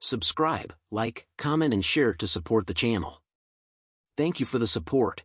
Subscribe, like, comment and share to support the channel. Thank you for the support.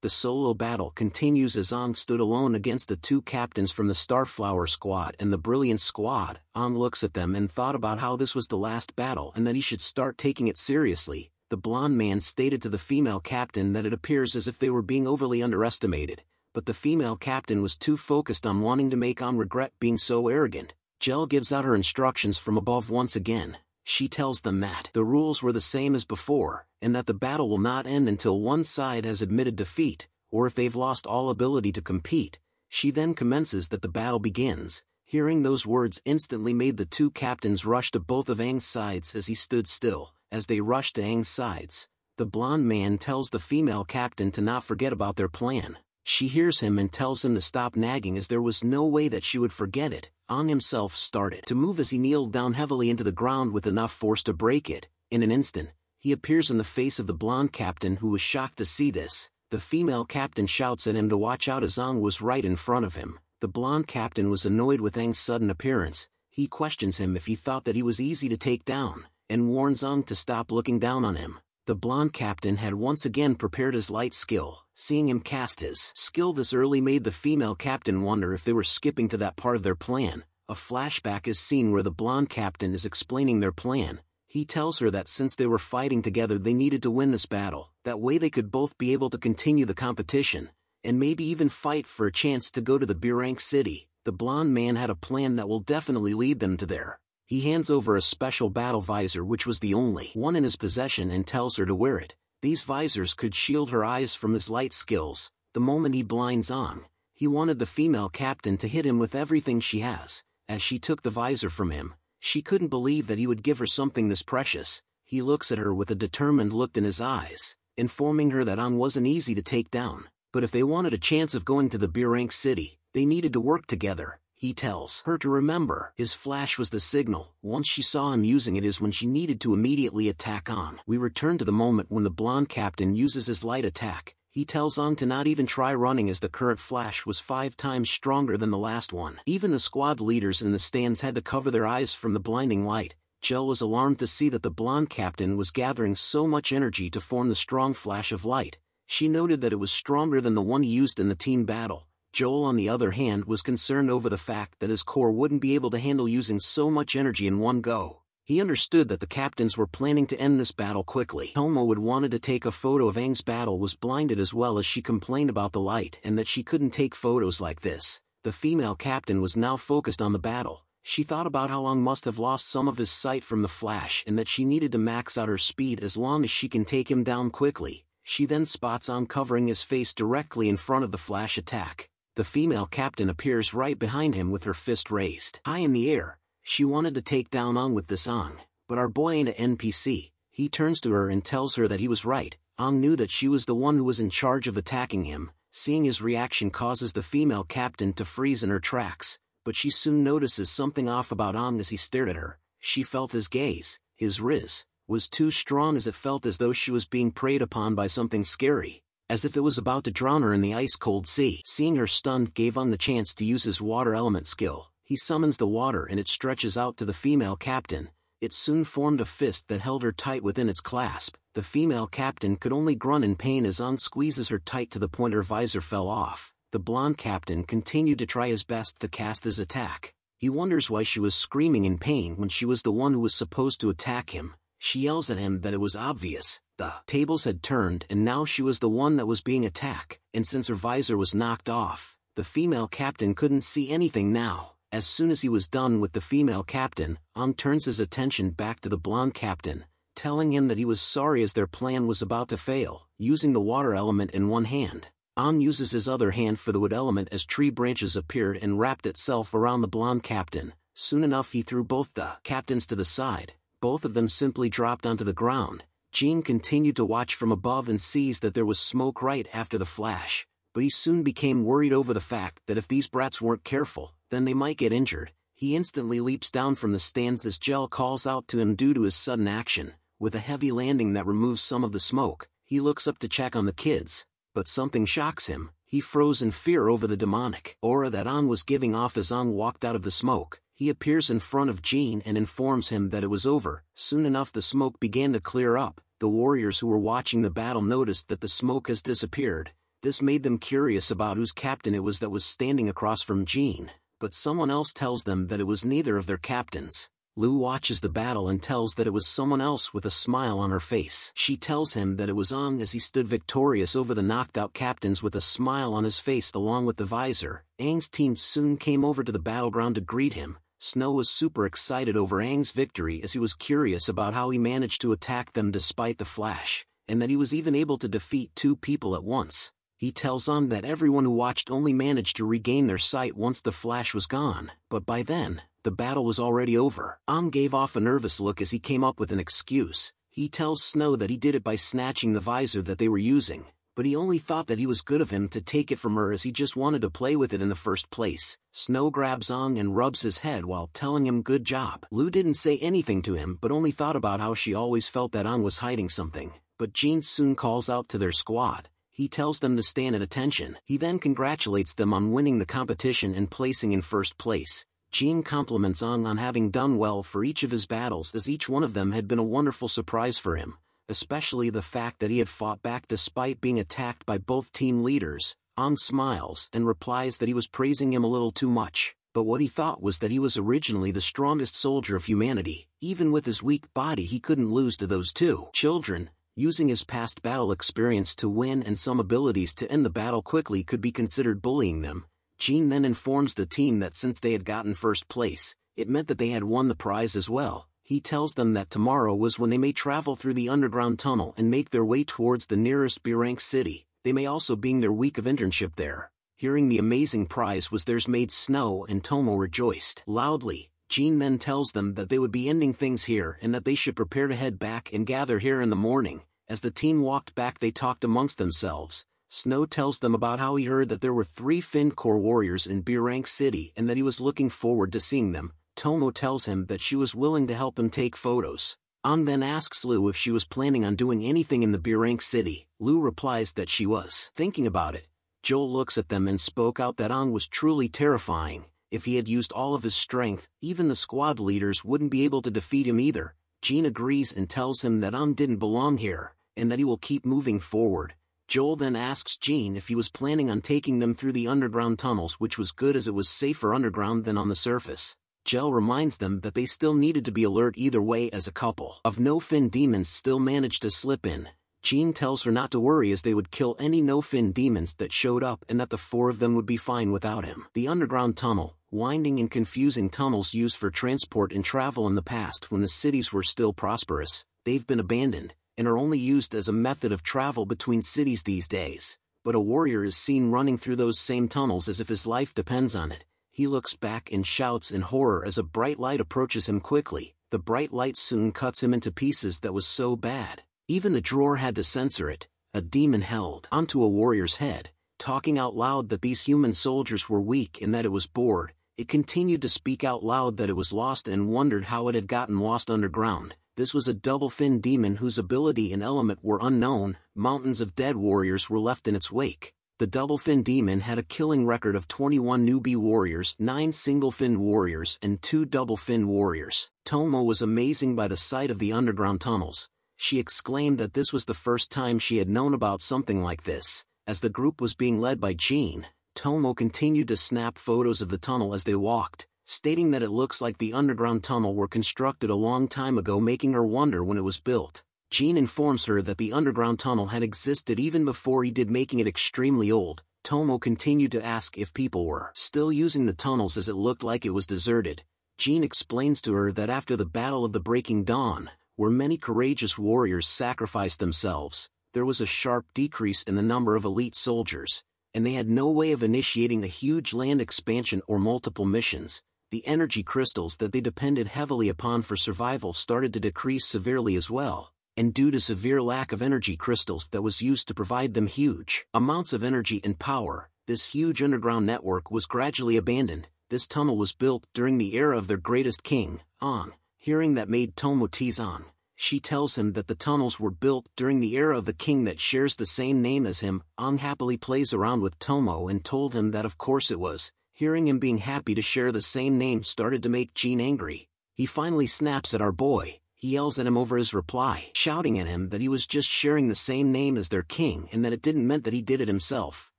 The solo battle continues as Aang stood alone against the two captains from the Starflower Squad and the Brilliance Squad. Aang looks at them and thought about how this was the last battle and that he should start taking it seriously. The blonde man stated to the female captain that it appears as if they were being overly underestimated, but the female captain was too focused on wanting to make Aang regret being so arrogant. Jel gives out her instructions from above once again. She tells them that the rules were the same as before, and that the battle will not end until one side has admitted defeat, or if they've lost all ability to compete. She then commences that the battle begins. Hearing those words instantly made the two captains rush to both of Aang's sides as he stood still. As they rush to Aang's sides, the blonde man tells the female captain to not forget about their plan. She hears him and tells him to stop nagging as there was no way that she would forget it. Aang himself started to move as he kneeled down heavily into the ground with enough force to break it. In an instant, he appears in the face of the blonde captain, who was shocked to see this. The female captain shouts at him to watch out as Aang was right in front of him. The blonde captain was annoyed with Aang's sudden appearance. He questions him if he thought that he was easy to take down, and warns Aang to stop looking down on him. The blonde captain had once again prepared his light skill. Seeing him cast his skill this early made the female captain wonder if they were skipping to that part of their plan. A flashback is seen where the blonde captain is explaining their plan. He tells her that since they were fighting together they needed to win this battle, that way they could both be able to continue the competition, and maybe even fight for a chance to go to the B-rank city. The blonde man had a plan that will definitely lead them to there. He hands over a special battle visor which was the only one in his possession and tells her to wear it. These visors could shield her eyes from his light skills. The moment he blinds Aang, he wanted the female captain to hit him with everything she has. As she took the visor from him, she couldn't believe that he would give her something this precious. He looks at her with a determined look in his eyes, informing her that Aang wasn't easy to take down, but if they wanted a chance of going to the B-rank city, they needed to work together. He tells her to remember his flash was the signal. Once she saw him using it is when she needed to immediately attack Aang. We return to the moment when the blonde captain uses his light attack. He tells Aang to not even try running as the current flash was 5 times stronger than the last one. Even the squad leaders in the stands had to cover their eyes from the blinding light. Jel was alarmed to see that the blonde captain was gathering so much energy to form the strong flash of light. She noted that it was stronger than the one he used in the team battle. Joel, on the other hand, was concerned over the fact that his core wouldn't be able to handle using so much energy in one go. He understood that the captains were planning to end this battle quickly. Tomo would wanted to take a photo of Aang's battle was blinded as well as she complained about the light and that she couldn't take photos like this. The female captain was now focused on the battle. She thought about how Aang must have lost some of his sight from the flash and that she needed to max out her speed as long as she can take him down quickly. She then spots Aang covering his face directly in front of the flash attack. The female captain appears right behind him with her fist raised high in the air. She wanted to take down Aang with this Aang, but our boy ain't a NPC. He turns to her and tells her that he was right. Aang knew that she was the one who was in charge of attacking him. Seeing his reaction causes the female captain to freeze in her tracks, but she soon notices something off about Aang as he stared at her. She felt his gaze. His riz was too strong as it felt as though she was being preyed upon by something scary, as if it was about to drown her in the ice-cold sea. Seeing her stunned gave Aang the chance to use his water element skill. He summons the water and it stretches out to the female captain. It soon formed a fist that held her tight within its clasp. The female captain could only grunt in pain as Aang squeezes her tight to the point her visor fell off. The blonde captain continued to try his best to cast his attack. He wonders why she was screaming in pain when she was the one who was supposed to attack him. She yells at him that it was obvious. The tables had turned and now she was the one that was being attacked, and since her visor was knocked off, the female captain couldn't see anything now. As soon as he was done with the female captain, Aang turns his attention back to the blonde captain, telling him that he was sorry as their plan was about to fail. Using the water element in one hand, Aang uses his other hand for the wood element as tree branches appeared and wrapped itself around the blonde captain. Soon enough he threw both the captains to the side. Both of them simply dropped onto the ground. Jean continued to watch from above and sees that there was smoke right after the flash, but he soon became worried over the fact that if these brats weren't careful, then they might get injured. He instantly leaps down from the stands as Jel calls out to him due to his sudden action. With a heavy landing that removes some of the smoke, he looks up to check on the kids, but something shocks him. He froze in fear over the demonic aura that An was giving off as An walked out of the smoke. He appears in front of Jin and informs him that it was over. Soon enough the smoke began to clear up. The warriors who were watching the battle noticed that the smoke has disappeared. This made them curious about whose captain it was that was standing across from Jin, but someone else tells them that it was neither of their captains. Lu watches the battle and tells that it was someone else with a smile on her face. She tells him that it was Ang as he stood victorious over the knocked-out captains with a smile on his face along with the visor. Aang's team soon came over to the battleground to greet him. Snow was super excited over Aang's victory as he was curious about how he managed to attack them despite the flash, and that he was even able to defeat 2 people at once. He tells Aang that everyone who watched only managed to regain their sight once the flash was gone, but by then, the battle was already over. Aang gave off a nervous look as he came up with an excuse. He tells Snow that he did it by snatching the visor that they were using, but he only thought that he was good of him to take it from her as he just wanted to play with it in the first place. Snow grabs Aang and rubs his head while telling him good job. Lu didn't say anything to him but only thought about how she always felt that Aang was hiding something, but Jin soon calls out to their squad. He tells them to stand at attention. He then congratulates them on winning the competition and placing in first place. Jin compliments Aang on having done well for each of his battles as each one of them had been a wonderful surprise for him, especially the fact that he had fought back despite being attacked by both team leaders. Aang smiles and replies that he was praising him a little too much, but what he thought was that he was originally the strongest soldier of humanity. Even with his weak body he couldn't lose to those 2 children. Using his past battle experience to win and some abilities to end the battle quickly could be considered bullying them. Jin then informs the team that since they had gotten first place, it meant that they had won the prize as well. He tells them that tomorrow was when they may travel through the underground tunnel and make their way towards the nearest B-rank city. They may also begin their week of internship there. Hearing the amazing prize was theirs made Snow and Tomo rejoiced loudly. Jin then tells them that they would be ending things here and that they should prepare to head back and gather here in the morning. As the team walked back they talked amongst themselves. Snow tells them about how he heard that there were 3 Fin Corps warriors in B-rank city and that he was looking forward to seeing them. Tomo tells him that she was willing to help him take photos. An then asks Lu if she was planning on doing anything in the B-rank city. Lu replies that she was thinking about it. Joel looks at them and spoke out that Aang was truly terrifying. If he had used all of his strength, even the squad leaders wouldn't be able to defeat him either. Jin agrees and tells him that Aang didn't belong here, and that he will keep moving forward. Joel then asks Jin if he was planning on taking them through the underground tunnels, which was good as it was safer underground than on the surface. Jel reminds them that they still needed to be alert either way as a couple of no-fin demons still managed to slip in. Jin tells her not to worry as they would kill any no-fin demons that showed up and that the 4 of them would be fine without him. The underground tunnel, winding and confusing tunnels used for transport and travel in the past when the cities were still prosperous, they've been abandoned, and are only used as a method of travel between cities these days. But a warrior is seen running through those same tunnels as if his life depends on it. He looks back and shouts in horror as a bright light approaches him quickly. The bright light soon cuts him into pieces that was so bad. Even the drawer had to censor it. A demon held onto a warrior's head, talking out loud that these human soldiers were weak and that it was bored. It continued to speak out loud that it was lost and wondered how it had gotten lost underground. This was a double-fin demon whose ability and element were unknown. Mountains of dead warriors were left in its wake. The double-fin demon had a killing record of 21 newbie warriors, 9 single-fin warriors and 2 double-fin warriors. Tomo was amazing by the sight of the underground tunnels. She exclaimed that this was the first time she had known about something like this. As the group was being led by Jin, Tomo continued to snap photos of the tunnel as they walked, stating that it looks like the underground tunnel were constructed a long time ago, making her wonder when it was built. Jin informs her that the underground tunnel had existed even before he did, making it extremely old. Tomo continued to ask if people were still using the tunnels as it looked like it was deserted. Jin explains to her that after the Battle of the Breaking Dawn, where many courageous warriors sacrificed themselves, there was a sharp decrease in the number of elite soldiers, and they had no way of initiating a huge land expansion or multiple missions. The energy crystals that they depended heavily upon for survival started to decrease severely as well, and due to severe lack of energy crystals that was used to provide them huge amounts of energy and power, this huge underground network was gradually abandoned. This tunnel was built during the era of their greatest king, Aang. Hearing that made Tomo tease Aang. She tells him that the tunnels were built during the era of the king that shares the same name as him. Ang happily plays around with Tomo and told him that of course it was. Hearing him being happy to share the same name started to make Jin angry. He finally snaps at our boy. He yells at him over his reply, shouting at him that he was just sharing the same name as their king and that it didn't mean that he did it himself.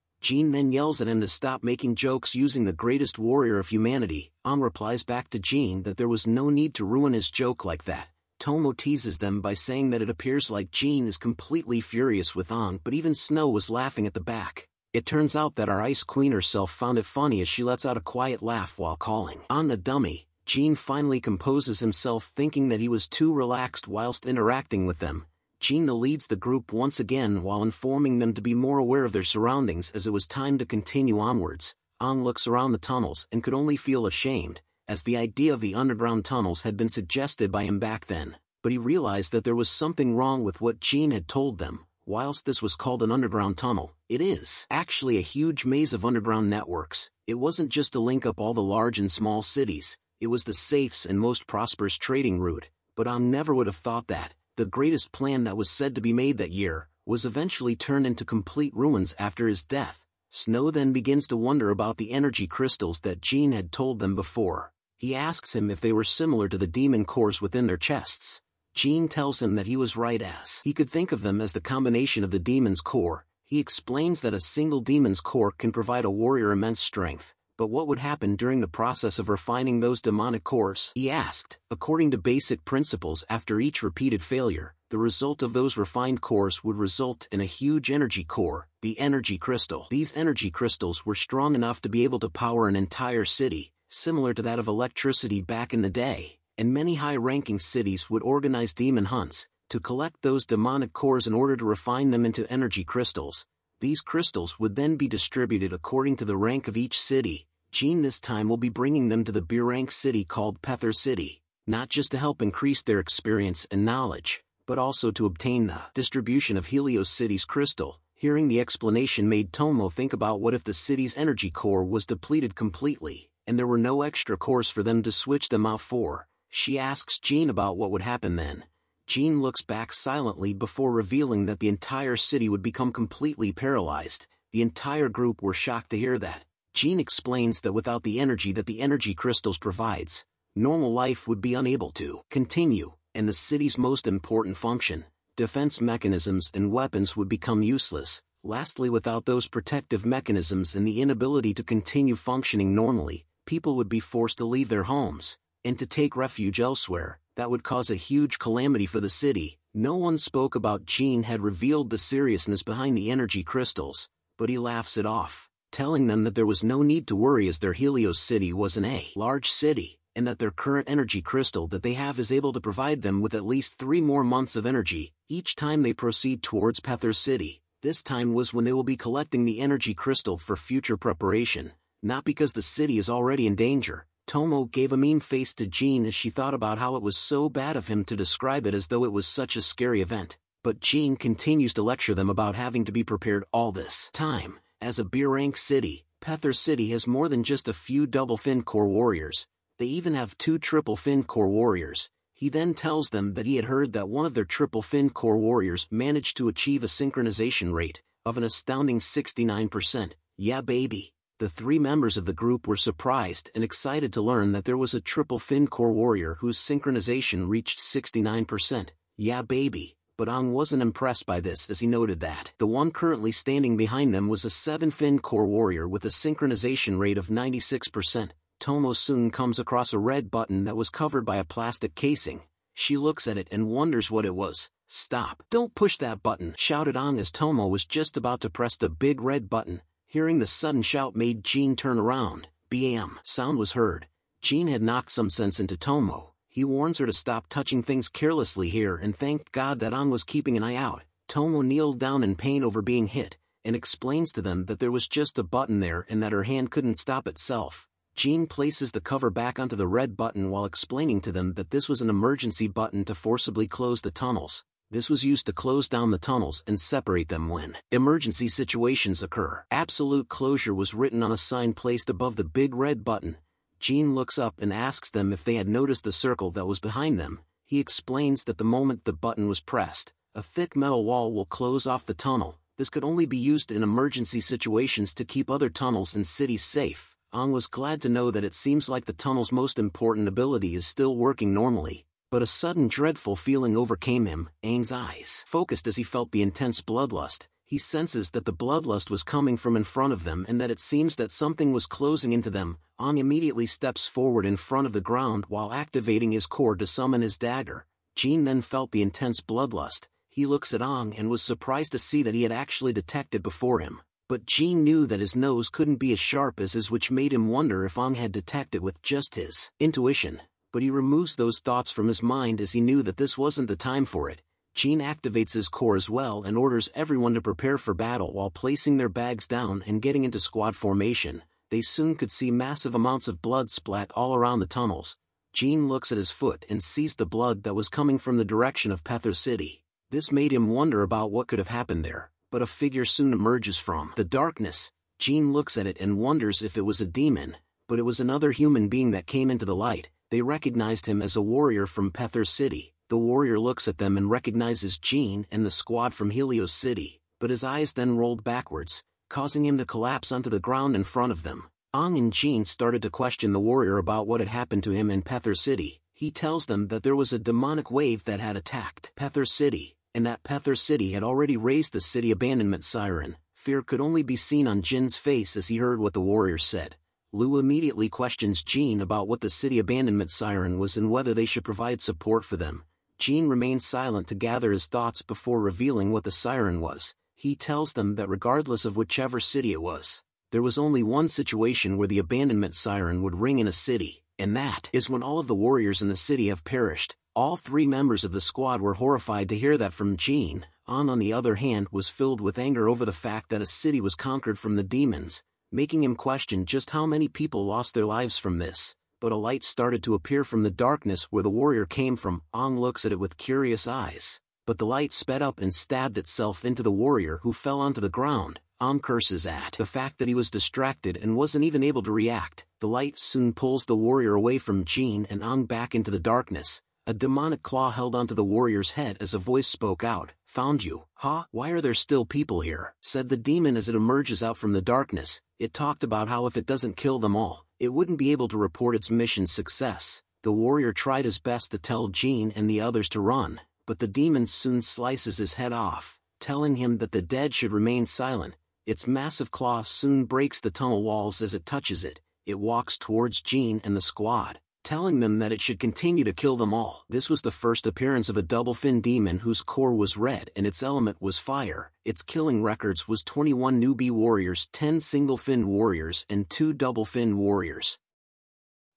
Jin then yells at him to stop making jokes using the greatest warrior of humanity. Ang replies back to Jin that there was no need to ruin his joke like that. Tomo teases them by saying that it appears like Jin is completely furious with Ang, but even Snow was laughing at the back. It turns out that our Ice Queen herself found it funny as she lets out a quiet laugh while calling Ang a dummy. Jin finally composes himself, thinking that he was too relaxed whilst interacting with them. Jin leads the group once again while informing them to be more aware of their surroundings as it was time to continue onwards. Ang looks around the tunnels and could only feel ashamed, as the idea of the underground tunnels had been suggested by him back then, but he realized that there was something wrong with what Jin had told them. Whilst this was called an underground tunnel, it is actually a huge maze of underground networks. It wasn't just to link up all the large and small cities, it was the safest and most prosperous trading route, but Ang never would have thought that the greatest plan that was said to be made that year was eventually turned into complete ruins after his death. Snow then begins to wonder about the energy crystals that Jin had told them before. He asks him if they were similar to the demon cores within their chests. Jin tells him that he was right, as he could think of them as the combination of the demon's core. He explains that a single demon's core can provide a warrior immense strength, but what would happen during the process of refining those demonic cores? He asked. According to basic principles, after each repeated failure, the result of those refined cores would result in a huge energy core, the energy crystal. These energy crystals were strong enough to be able to power an entire city, similar to that of electricity back in the day, and many high-ranking cities would organize demon hunts to collect those demonic cores in order to refine them into energy crystals. These crystals would then be distributed according to the rank of each city. Jin this time will be bringing them to the B-rank city called Pether City, not just to help increase their experience and knowledge, but also to obtain the distribution of Helios City's crystal. Hearing the explanation made Tomo think about what if the city's energy core was depleted completely, and there were no extra cores for them to switch them out for. She asks Jin about what would happen then. Jin looks back silently before revealing that the entire city would become completely paralyzed. The entire group were shocked to hear that. Jin explains that without the energy that the energy crystals provides, normal life would be unable to continue, and the city's most important function, defense mechanisms and weapons, would become useless. Lastly, without those protective mechanisms and the inability to continue functioning normally, people would be forced to leave their homes and to take refuge elsewhere. That would cause a huge calamity for the city. No one spoke about Jin had revealed the seriousness behind the energy crystals, but he laughs it off, telling them that there was no need to worry as their Helios City was a large city, and that their current energy crystal that they have is able to provide them with at least 3 more months of energy each time they proceed towards Pether City. This time was when they will be collecting the energy crystal for future preparation, not because the city is already in danger. Tomo gave a mean face to Jin as she thought about how it was so bad of him to describe it as though it was such a scary event, but Jin continues to lecture them about having to be prepared all this time. As a B-rank city, Pether City has more than just a few double fin core warriors. They even have 2 triple fin core warriors. He then tells them that he had heard that one of their triple fin core warriors managed to achieve a synchronization rate of an astounding 69%. Yeah baby. The 3 members of the group were surprised and excited to learn that there was a triple fin core warrior whose synchronization reached 69%. Yeah baby. But Ang wasn't impressed by this, as he noted that the one currently standing behind them was a 7-fin core warrior with a synchronization rate of 96%. Tomo soon comes across a red button that was covered by a plastic casing. She looks at it and wonders what it was. "Stop! Don't push that button!" shouted Ang as Tomo was just about to press the big red button. Hearing the sudden shout made Jin turn around. Bam! Sound was heard. Jin had knocked some sense into Tomo. He warns her to stop touching things carelessly here and thanked God that Ang was keeping an eye out. Tomo kneeled down in pain over being hit, and explains to them that there was just a button there and that her hand couldn't stop itself. Jin places the cover back onto the red button while explaining to them that this was an emergency button to forcibly close the tunnels. This was used to close down the tunnels and separate them when emergency situations occur. Absolute closure was written on a sign placed above the big red button. Jin looks up and asks them if they had noticed the circle that was behind them. He explains that the moment the button was pressed, a thick metal wall will close off the tunnel. This could only be used in emergency situations to keep other tunnels and cities safe. Ong was glad to know that it seems like the tunnel's most important ability is still working normally. But a sudden dreadful feeling overcame him. Aang's eyes focused as he felt the intense bloodlust. He senses that the bloodlust was coming from in front of them and that it seems that something was closing into them. Aang immediately steps forward in front of the ground while activating his core to summon his dagger. Jin then felt the intense bloodlust. He looks at Aang and was surprised to see that he had actually detected before him. But Jin knew that his nose couldn't be as sharp as his, which made him wonder if Aang had detected with just his intuition. But he removes those thoughts from his mind as he knew that this wasn't the time for it. Jin activates his core as well and orders everyone to prepare for battle while placing their bags down and getting into squad formation. They soon could see massive amounts of blood splat all around the tunnels. Jin looks at his foot and sees the blood that was coming from the direction of Pethor City. This made him wonder about what could have happened there, but a figure soon emerges from the darkness. Jin looks at it and wonders if it was a demon, but it was another human being that came into the light. They recognized him as a warrior from Pethor City. The warrior looks at them and recognizes Jin and the squad from Helios City, but his eyes then rolled backwards, causing him to collapse onto the ground in front of them. Aang and Jin started to question the warrior about what had happened to him in Pethor City. He tells them that there was a demonic wave that had attacked Pethor City, and that Pethor City had already raised the city abandonment siren. Fear could only be seen on Jin's face as he heard what the warrior said. Lu immediately questions Jin about what the city abandonment siren was and whether they should provide support for them. Jin remains silent to gather his thoughts before revealing what the siren was. He tells them that regardless of whichever city it was, there was only one situation where the abandonment siren would ring in a city, and that is when all of the warriors in the city have perished. All three members of the squad were horrified to hear that from Jin. An, on the other hand, was filled with anger over the fact that a city was conquered from the demons, making him question just how many people lost their lives from this. But a light started to appear from the darkness where the warrior came from. Aang looks at it with curious eyes, but the light sped up and stabbed itself into the warrior, who fell onto the ground. Aang curses at the fact that he was distracted and wasn't even able to react. The light soon pulls the warrior away from Jin and Aang back into the darkness. A demonic claw held onto the warrior's head as a voice spoke out. "Found you, huh? Why are there still people here?" said the demon as it emerges out from the darkness. It talked about how if it doesn't kill them all, it wouldn't be able to report its mission's success. The warrior tried his best to tell Jin and the others to run, but the demon soon slices his head off, telling him that the dead should remain silent. Its massive claw soon breaks the tunnel walls as it touches it. It walks towards Jin and the squad, telling them that it should continue to kill them all. This was the first appearance of a double-fin demon whose core was red and its element was fire. Its killing records was 21 newbie warriors, 10 single-fin warriors, and 2 double-fin warriors.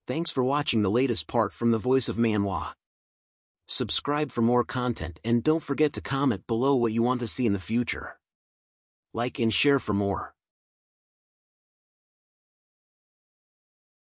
Thanks for watching the latest part from the voice of Manhwa. Subscribe for more content and don't forget to comment below what you want to see in the future. Like and share for more.